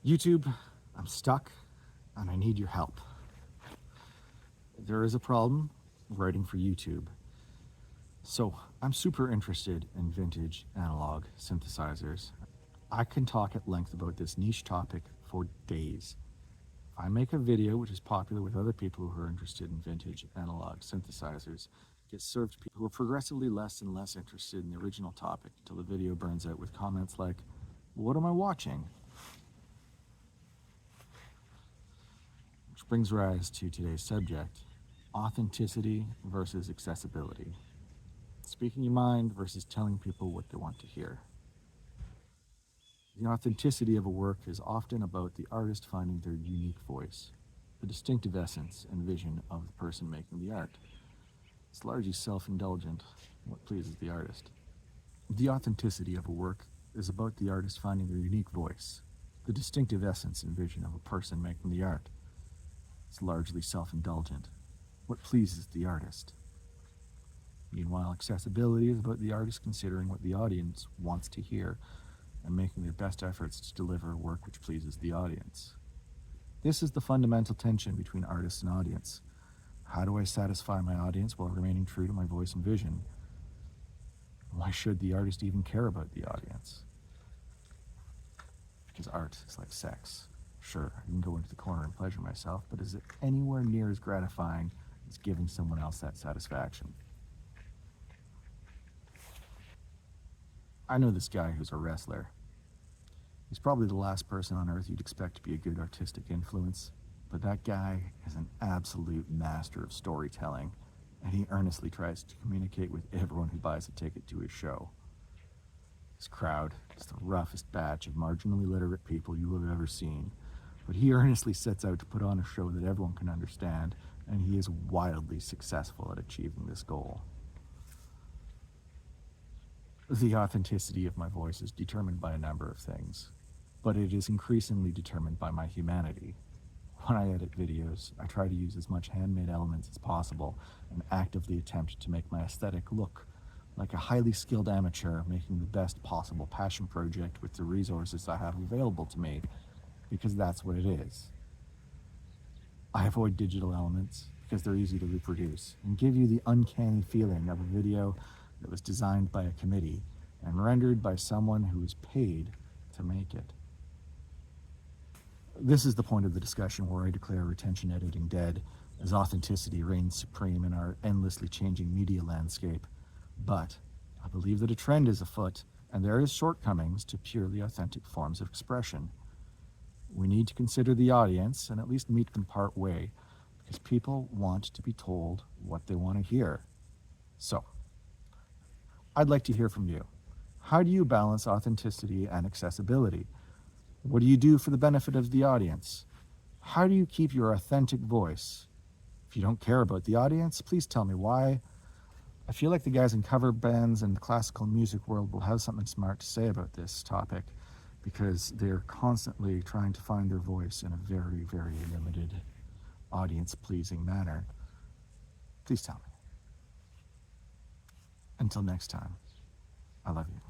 YouTube, I'm stuck and I need your help. There is a problem writing for YouTube. So I'm super interested in vintage analog synthesizers. I can talk at length about this niche topic for days. If I make a video which is popular with other people who are interested in vintage analog synthesizers, it gets served to people who are progressively less and less interested in the original topic until the video burns out with comments like, "What am I watching?" Which brings rise to today's subject: authenticity versus accessibility. Speaking your mind versus telling people what they want to hear. The authenticity of a work is often about the artist finding their unique voice, the distinctive essence and vision of the person making the art. It's largely self-indulgent, what pleases the artist. The authenticity of a work is about the artist finding their unique voice, the distinctive essence and vision of a person making the art. It's largely self-indulgent, what pleases the artist. Meanwhile, accessibility is about the artist considering what the audience wants to hear and making their best efforts to deliver a work which pleases the audience. This is the fundamental tension between artist and audience. How do I satisfy my audience while remaining true to my voice and vision? Why should the artist even care about the audience? Because art is like sex. Sure, I can go into the corner and pleasure myself, but is it anywhere near as gratifying as giving someone else that satisfaction? I know this guy who's a wrestler. He's probably the last person on earth you'd expect to be a good artistic influence, but that guy is an absolute master of storytelling, and he earnestly tries to communicate with everyone who buys a ticket to his show. His crowd is the roughest batch of marginally literate people you have ever seen, but he earnestly sets out to put on a show that everyone can understand, and he is wildly successful at achieving this goal. The authenticity of my voice is determined by a number of things, but it is increasingly determined by my humanity. When I edit videos, I try to use as much handmade elements as possible and actively attempt to make my aesthetic look like a highly skilled amateur making the best possible passion project with the resources I have available to me, because that's what it is. I avoid digital elements because they're easy to reproduce and give you the uncanny feeling of a video that was designed by a committee and rendered by someone who was paid to make it. This is the point of the discussion where I declare retention editing dead, as authenticity reigns supreme in our endlessly changing media landscape. But I believe that a trend is afoot, and there is shortcomings to purely authentic forms of expression. We need to consider the audience and at least meet them part way, because people want to be told what they want to hear. So, I'd like to hear from you. How do you balance authenticity and accessibility? What do you do for the benefit of the audience? How do you keep your authentic voice? If you don't care about the audience, please tell me why. I feel like the guys in cover bands and the classical music world will have something smart to say about this topic, because they're constantly trying to find their voice in a very, very limited, audience-pleasing manner. Please tell me. Until next time, I love you.